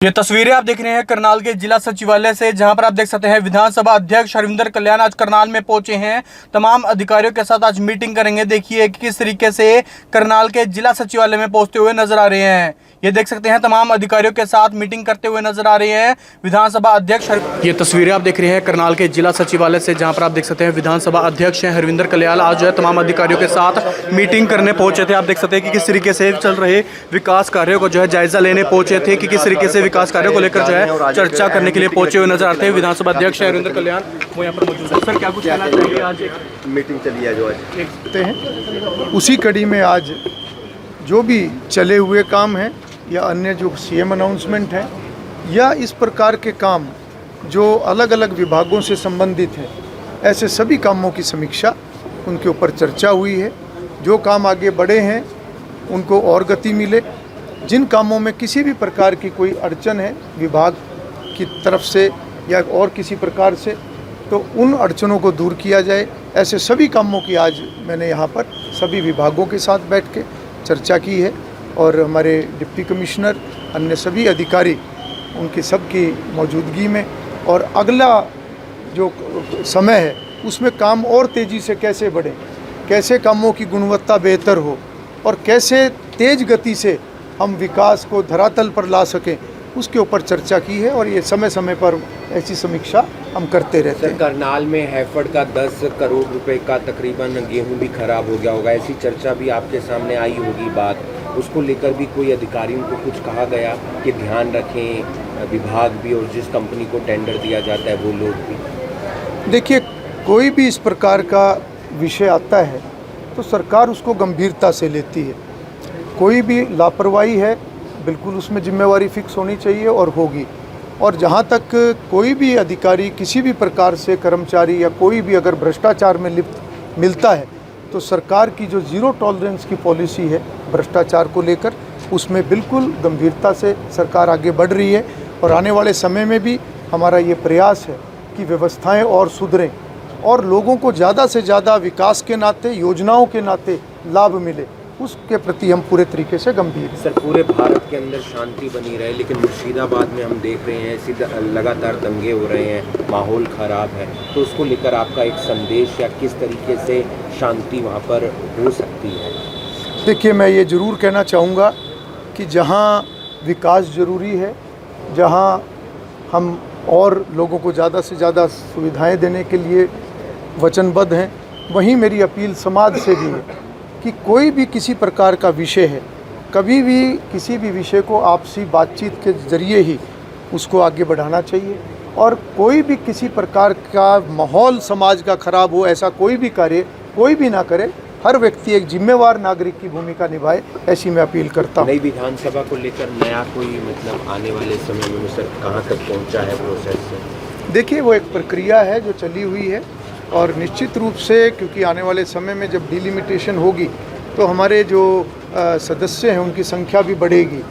ये तस्वीरें आप देख रहे हैं करनाल के जिला सचिवालय से, जहां पर आप देख सकते हैं विधानसभा अध्यक्ष हरविंदर कल्याण आज करनाल में पहुंचे हैं। तमाम अधिकारियों के साथ आज मीटिंग करेंगे। देखिए किस तरीके से करनाल के जिला सचिवालय में पहुंचते हुए नजर आ रहे हैं। ये देख सकते हैं तमाम अधिकारियों के साथ मीटिंग करते हुए नजर आ रहे हैं विधानसभा अध्यक्ष। ये तस्वीरें आप देख रहे हैं करनाल के जिला सचिवालय से, जहाँ पर आप देख सकते हैं विधानसभा अध्यक्ष हैं हरविंदर कल्याण आज जो है तमाम अधिकारियों के साथ मीटिंग करने पहुंचे थे। आप देख सकते हैं कि किस तरीके से चल रहे विकास कार्यों को जो है जायजा लेने पहुंचे थे, कि किस तरीके से विकास कार्यों को लेकर जो है चर्चा करने के लिए पहुंचे हुए नजर आते हैं। विधानसभा अध्यक्ष हरविंदर कल्याण वो यहाँ पर मौजूद है। सर क्या कुछ कहना चाहिए? आज एक मीटिंग चली है जो देखते हैं, उसी कड़ी में आज जो भी चले हुए काम हैं या अन्य जो सीएम अनाउंसमेंट है या इस प्रकार के काम जो अलग अलग विभागों से संबंधित हैं, ऐसे सभी कामों की समीक्षा उनके ऊपर चर्चा हुई है। जो काम आगे बढ़े हैं उनको और गति मिले, जिन कामों में किसी भी प्रकार की कोई अड़चन है विभाग की तरफ से या और किसी प्रकार से, तो उन अड़चनों को दूर किया जाए। ऐसे सभी कामों की आज मैंने यहाँ पर सभी विभागों के साथ बैठ के चर्चा की है और हमारे डिप्टी कमिश्नर अन्य सभी अधिकारी उनकी सबकी मौजूदगी में, और अगला जो समय है उसमें काम और तेज़ी से कैसे बढ़े, कैसे कामों की गुणवत्ता बेहतर हो और कैसे तेज़ गति से हम विकास को धरातल पर ला सकें, उसके ऊपर चर्चा की है। और ये समय समय पर ऐसी समीक्षा हम करते रहते हैं। करनाल में हैफेड का 10 करोड़ रुपए का तकरीबन गेहूं भी खराब हो गया होगा, ऐसी चर्चा भी आपके सामने आई होगी बात, उसको लेकर भी कोई अधिकारियों को कुछ कहा गया कि ध्यान रखें, विभाग भी और जिस कंपनी को टेंडर दिया जाता है वो लोग भी? देखिए, कोई भी इस प्रकार का विषय आता है तो सरकार उसको गंभीरता से लेती है। कोई भी लापरवाही है बिल्कुल उसमें जिम्मेवारी फिक्स होनी चाहिए और होगी। और जहाँ तक कोई भी अधिकारी किसी भी प्रकार से कर्मचारी या कोई भी अगर भ्रष्टाचार में लिप्त मिलता है तो सरकार की जो ज़ीरो टॉलरेंस की पॉलिसी है भ्रष्टाचार को लेकर, उसमें बिल्कुल गंभीरता से सरकार आगे बढ़ रही है। और आने वाले समय में भी हमारा ये प्रयास है कि व्यवस्थाएं और सुधरें और लोगों को ज़्यादा से ज़्यादा विकास के नाते, योजनाओं के नाते लाभ मिले, उसके प्रति हम पूरे तरीके से गंभीर हैं। सर, पूरे भारत के अंदर शांति बनी रहे, लेकिन मुर्शिदाबाद में हम देख रहे हैं सीधा लगातार दंगे हो रहे हैं, माहौल ख़राब है, तो उसको लेकर आपका एक संदेश या किस तरीके से शांति वहाँ पर हो सकती है? देखिए, मैं ये ज़रूर कहना चाहूँगा कि जहाँ विकास ज़रूरी है, जहाँ हम और लोगों को ज़्यादा से ज़्यादा सुविधाएं देने के लिए वचनबद्ध हैं, वहीं मेरी अपील समाज से भी है कि कोई भी किसी प्रकार का विषय है, कभी भी किसी भी विषय को आपसी बातचीत के ज़रिए ही उसको आगे बढ़ाना चाहिए। और कोई भी किसी प्रकार का माहौल समाज का ख़राब हो, ऐसा कोई भी कार्य कोई भी ना करे। हर व्यक्ति एक जिम्मेवार नागरिक की भूमिका निभाए, ऐसी मैं अपील करता हूँ। नई विधानसभा को लेकर नया कोई आने वाले समय में सर कहाँ तक पहुँचा है प्रोसेस से? देखिए, वो एक प्रक्रिया है जो चली हुई है और निश्चित रूप से, क्योंकि आने वाले समय में जब डिलिमिटेशन होगी तो हमारे जो सदस्य हैं उनकी संख्या भी बढ़ेगी,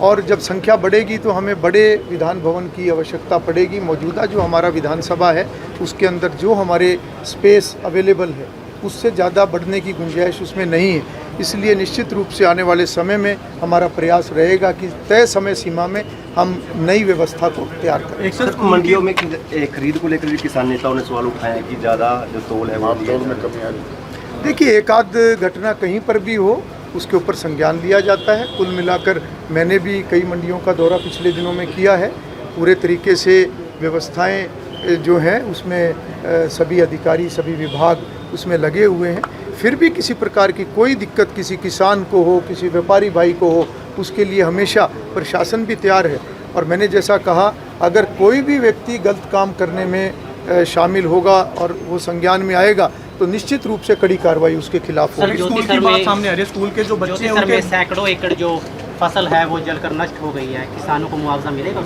और जब संख्या बढ़ेगी तो हमें बड़े विधान भवन की आवश्यकता पड़ेगी। मौजूदा जो हमारा विधानसभा है उसके अंदर जो हमारे स्पेस अवेलेबल है उससे ज़्यादा बढ़ने की गुंजाइश उसमें नहीं है। इसलिए निश्चित रूप से आने वाले समय में हमारा प्रयास रहेगा कि तय समय सीमा में हम नई व्यवस्था को तैयार करें। एक मंडियों में खरीद को लेकर भी किसान नेताओं ने सवाल उठाए कि ज़्यादा जो तोल है वो तोल में कमी आ रही। देखिए, एक आध घटना कहीं पर भी हो उसके ऊपर संज्ञान लिया जाता है। कुल मिलाकर मैंने भी कई मंडियों का दौरा पिछले दिनों में किया है। पूरे तरीके से व्यवस्थाएं जो हैं उसमें सभी अधिकारी, सभी विभाग उसमें लगे हुए हैं। फिर भी किसी प्रकार की कोई दिक्कत किसी किसान को हो, किसी व्यापारी भाई को हो, उसके लिए हमेशा प्रशासन भी तैयार है। और मैंने जैसा कहा, अगर कोई भी व्यक्ति गलत काम करने में शामिल होगा और वो संज्ञान में आएगा तो निश्चित रूप से कड़ी कार्रवाई उसके खिलाफ होगी। स्कूल की बात सामने आ रही है, स्कूल के जो बच्चे हैं उनके सैकड़ों एकड़ जो फसल है वो जलकर नष्ट हो गई है, किसानों को मुआवजा मिलेगा?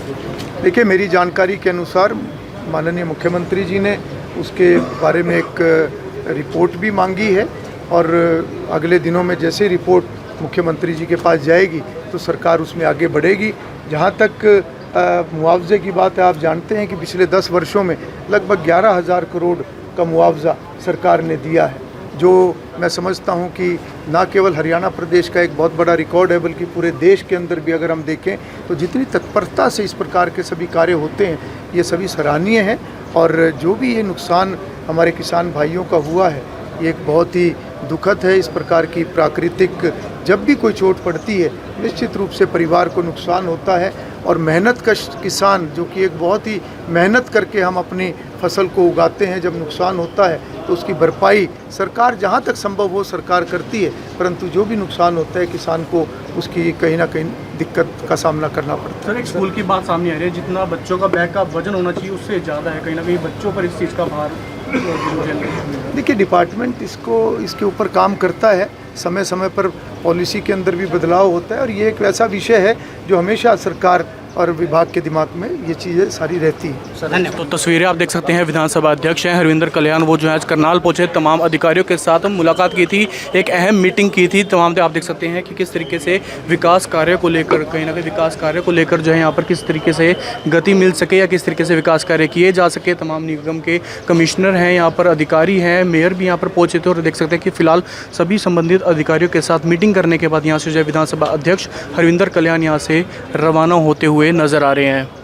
देखिए, मेरी जानकारी के अनुसार माननीय मुख्यमंत्री जी ने उसके बारे में एक रिपोर्ट भी मांगी है और अगले दिनों में जैसे रिपोर्ट मुख्यमंत्री जी के पास जाएगी तो सरकार उसमें आगे बढ़ेगी। जहाँ तक मुआवजे की बात है, आप जानते हैं कि पिछले 10 वर्षों में लगभग 11,000 करोड़ का मुआवजा सरकार ने दिया है जो मैं समझता हूँ कि ना केवल हरियाणा प्रदेश का एक बहुत बड़ा रिकॉर्ड है, बल्कि पूरे देश के अंदर भी अगर हम देखें तो जितनी तत्परता से इस प्रकार के सभी कार्य होते हैं, ये सभी सराहनीय हैं। और जो भी ये नुकसान हमारे किसान भाइयों का हुआ है, ये एक बहुत ही दुखद है। इस प्रकार की प्राकृतिक जब भी कोई चोट पड़ती है, निश्चित रूप से परिवार को नुकसान होता है। और मेहनतकश किसान, जो कि एक बहुत ही मेहनत करके हम अपनी फसल को उगाते हैं, जब नुकसान होता है तो उसकी भरपाई सरकार जहाँ तक संभव हो सरकार करती है, परंतु जो भी नुकसान होता है किसान को उसकी कहीं ना कहीं दिक्कत का सामना करना पड़ता है। सर, एक स्कूल की बात सामने आ रही है, जितना बच्चों का बैग का वजन होना चाहिए उससे ज़्यादा है, कहीं ना कहीं बच्चों पर इस चीज़ का भार। देखिए, डिपार्टमेंट इसके ऊपर काम करता है, समय समय पर पॉलिसी के अंदर भी बदलाव होता है, और ये एक वैसा विषय है जो हमेशा सरकार और विभाग के दिमाग में ये चीज़ें सारी रहती हैं। तो तस्वीरें आप देख सकते हैं, विधानसभा अध्यक्ष हैं हरविंदर कल्याण, वो जो है आज करनाल पहुंचे, तमाम अधिकारियों के साथ मुलाकात की थी, एक अहम मीटिंग की थी। तमाम आप देख सकते हैं कि किस तरीके से विकास कार्य को लेकर, कहीं ना कहीं विकास कार्य को लेकर जो है यहाँ पर किस तरीके से गति मिल सके या किस तरीके से विकास कार्य किए जा सके। तमाम निगम के कमिश्नर हैं यहाँ पर, अधिकारी हैं, मेयर भी यहाँ पर पहुँचे थे, और देख सकते हैं कि फिलहाल सभी संबंधित अधिकारियों के साथ मीटिंग करने के बाद यहाँ से जो है विधानसभा अध्यक्ष हरविंदर कल्याण यहाँ से रवाना होते हुए नजर आ रहे हैं।